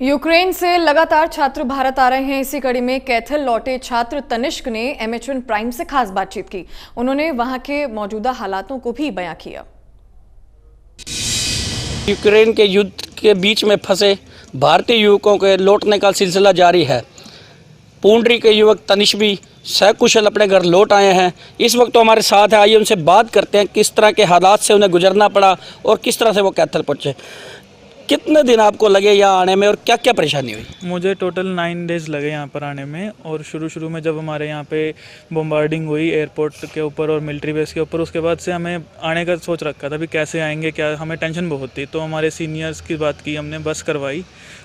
Ukraine से लगातार छात्र भारत आ रहे हैं। इसी कड़ी में कैथल लौटे छात्र तनिष्क ने MH1 प्राइम से खास बातचीत की। उन्होंने वहां के मौजूदा हालातों को भी बयां किया। यूक्रेन के युद्ध के बीच में फंसे भारतीय युवकों के लौटने का सिलसिला जारी है। पुंडरी के युवक तनिष्क भी सकुशल अपने घर लौट आए हैं। इस वक्त तो हमारे साथ है, आइए उनसे बात करते हैं किस तरह के हालात से उन्हें गुजरना पड़ा और किस तरह से वो कैथल पहुँचे। कितने दिन आपको लगे यहाँ आने में और क्या क्या परेशानी हुई? मुझे टोटल 9 डेज़ लगे यहाँ पर आने में। और शुरू में जब हमारे यहाँ पे बम्बार्डिंग हुई एयरपोर्ट के ऊपर और मिलिट्री बेस के ऊपर, उसके बाद से हमें आने का सोच रखा था भी कैसे आएंगे, क्या हमें टेंशन बहुत थी। तो हमारे सीनियर्स की बात की, हमने बस करवाई।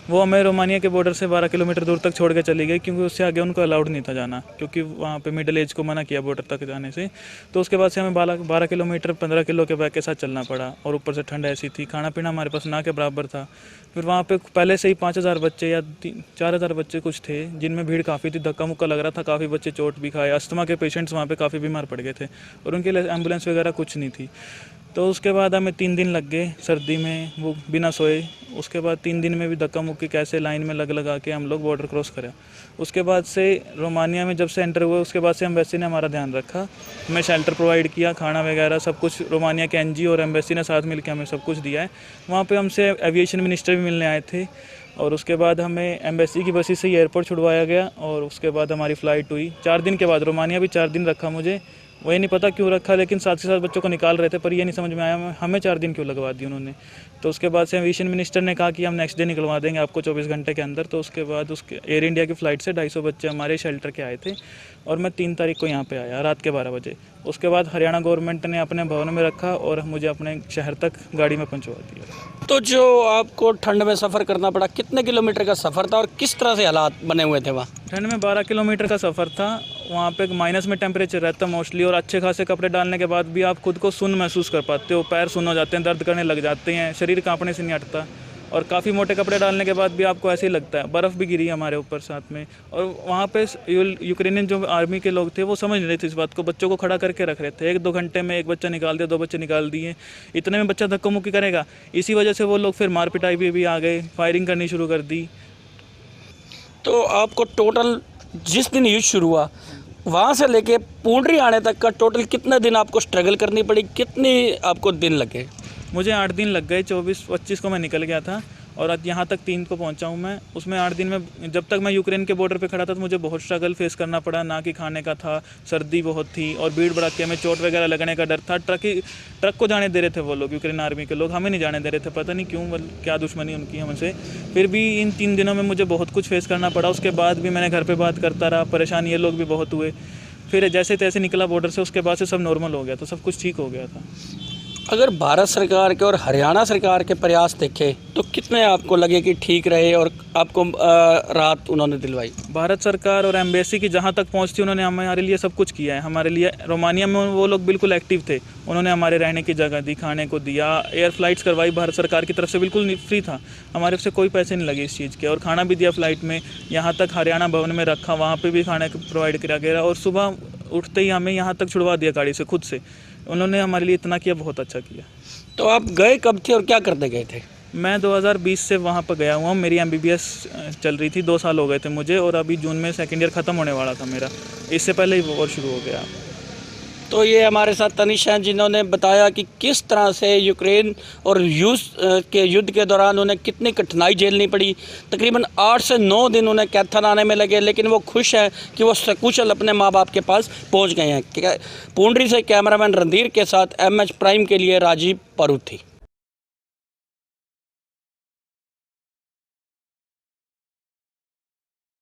वो हमें रोमानिया के बॉर्डर से 12 किलोमीटर दूर तक छोड़ के चली गई, क्योंकि उससे आगे उनको अलाउड नहीं था जाना, क्योंकि वहाँ पे मिडिल एज को मना किया बॉर्डर तक जाने से। तो उसके बाद से हमें 12 किलोमीटर 15 किलो के बैग के साथ चलना पड़ा। और ऊपर से ठंड ऐसी थी, खाना पीना हमारे पास ना के बराबर था। फिर वहाँ पे पहले से ही 5000 बच्चे या 4000 बच्चे कुछ थे, जिनमें भीड़ काफ़ी थी, धक्का मुक्का लग रहा था। काफ़ी बच्चे चोट भी खाए, अस्थमा के पेशेंट्स वहाँ पे काफ़ी बीमार पड़ गए थे और उनके लिए एम्बुलेंस वगैरह कुछ नहीं थी। तो उसके बाद हमें 3 दिन लग गए सर्दी में, वो बिना सोए। उसके बाद 3 दिन में भी धक्का मुक्की कैसे लाइन में लगा के हम लोग बॉर्डर क्रॉस करा। उसके बाद से रोमानिया में जब से एंटर हुए, उसके बाद से एम्बेसी ने हमारा ध्यान रखा, हमें शेल्टर प्रोवाइड किया, खाना वगैरह सब कुछ रोमानिया के NGO और एम्बेसी ने साथ मिलकर हमें सब कुछ दिया है। वहाँ पे हमसे एविएशन मिनिस्टर भी मिलने आए थे। और उसके बाद हमें एम्बेसी की बसेस से ही एयरपोर्ट छुड़वाया गया और उसके बाद हमारी फ़्लाइट हुई 4 दिन के बाद। रोमानिया भी 4 दिन रखा मुझे, वही नहीं पता क्यों रखा, लेकिन साथ ही साथ बच्चों को निकाल रहे थे, पर ये नहीं समझ में आया हमें 4 दिन क्यों लगवा दी उन्होंने। तो उसके बाद से एविएशन मिनिस्टर ने कहा कि हम नेक्स्ट डे निकलवा देंगे आपको 24 घंटे के अंदर। तो उसके बाद उसके एयर इंडिया की फ़्लाइट से 250 बच्चे हमारे शेल्टर के आए थे और मैं 3 तारीख को यहाँ पे आया रात के 12 बजे। उसके बाद हरियाणा गवर्नमेंट ने अपने भवन में रखा और मुझे अपने शहर तक गाड़ी में पहुँचवा दिया। तो जो आपको ठंड में सफ़र करना पड़ा, कितने किलोमीटर का सफ़र था और किस तरह से हालात बने हुए थे वहाँ? ठंड में 12 किलोमीटर का सफ़र था। वहाँ पे माइनस में टेम्परेचर रहता मोस्टली, और अच्छे खासे कपड़े डालने के बाद भी आप खुद को सुन्न महसूस कर पाते हो। पैर सुन्न हो जाते हैं, दर्द करने लग जाते हैं, शरीर कांपने से नहीं हटता। और काफ़ी मोटे कपड़े डालने के बाद भी आपको ऐसे ही लगता है। बर्फ़ भी गिरी हमारे ऊपर साथ में। और वहाँ पे यूक्रेनियन जो आर्मी के लोग थे वो समझ नहीं रहे थे इस बात को, बच्चों को खड़ा करके रख रहे थे। 1-2 घंटे में एक बच्चा निकाल दिया, 2 बच्चे निकाल दिए। इतने में बच्चा धक्का मुक्की करेगा, इसी वजह से वो लोग फिर मार पिटाई भी आ गए, फायरिंग करनी शुरू कर दी। तो आपको टोटल जिस दिन युद्ध शुरू हुआ वहाँ से लेके पुंडरी आने तक का टोटल कितने दिन आपको स्ट्रगल करनी पड़ी, कितने आपको दिन लगे? मुझे 8 दिन लग गए। 24-25 को मैं निकल गया था और आज यहाँ तक 3 को पहुँचा हूँ मैं। उसमें 8 दिन में जब तक मैं यूक्रेन के बॉर्डर पे खड़ा था तो मुझे बहुत स्ट्रगल फेस करना पड़ा। ना कि खाने का था, सर्दी बहुत थी और भीड़ भड़के में चोट वगैरह लगने का डर था। ट्रक को जाने दे रहे थे वो लोग, यूक्रेन आर्मी के लोग, हमें नहीं जाने दे रहे थे। पता नहीं क्यों, क्या दुश्मनी उनकी हमसे। फिर भी इन 3 दिनों में मुझे बहुत कुछ फेस करना पड़ा। उसके बाद भी मैंने घर पर बात करता रहा, परेशान ये लोग भी बहुत हुए। फिर जैसे तैसे निकला बॉर्डर से, उसके बाद से सब नॉर्मल हो गया था, सब कुछ ठीक हो गया था। अगर भारत सरकार के और हरियाणा सरकार के प्रयास देखें तो कितने आपको लगे कि ठीक रहे और आपको राहत उन्होंने दिलवाई? भारत सरकार और एम्बेसी की जहाँ तक पहुँच थी, उन्होंने हमारे लिए सब कुछ किया है। हमारे लिए रोमानिया में वो लोग बिल्कुल एक्टिव थे, उन्होंने हमारे रहने की जगह दी, खाने को दिया, एयर फ्लाइट्स करवाई भारत सरकार की तरफ से, बिल्कुल फ्री था, हमारे से कोई पैसे नहीं लगे इस चीज़ के। और खाना भी दिया फ्लाइट में, यहाँ तक हरियाणा भवन में रखा, वहाँ पर भी खाना प्रोवाइड किया गया। और सुबह उठते ही हमें यहाँ तक छुड़वा दिया गाड़ी से खुद से। उन्होंने हमारे लिए इतना किया, बहुत अच्छा किया। तो आप गए कब थे और क्या करते गए थे? मैं 2020 से वहाँ पर गया हुआ हूँ। मेरी MBBS चल रही थी, 2 साल हो गए थे मुझे, और अभी जून में 2nd ईयर ख़त्म होने वाला था मेरा, इससे पहले ही वो और शुरू हो गया। तो ये हमारे साथ तनिष्क हैं, जिन्होंने बताया कि किस तरह से यूक्रेन और रूस के युद्ध के दौरान उन्हें कितनी कठिनाई झेलनी पड़ी। तकरीबन 8 से 9 दिन उन्हें कैथल आने में लगे, लेकिन वो खुश हैं कि वो सकुशल अपने माँ बाप के पास पहुँच गए हैं। पुंडरी से कैमरामैन रणधीर के साथ MH प्राइम के लिए राजीव परुथी।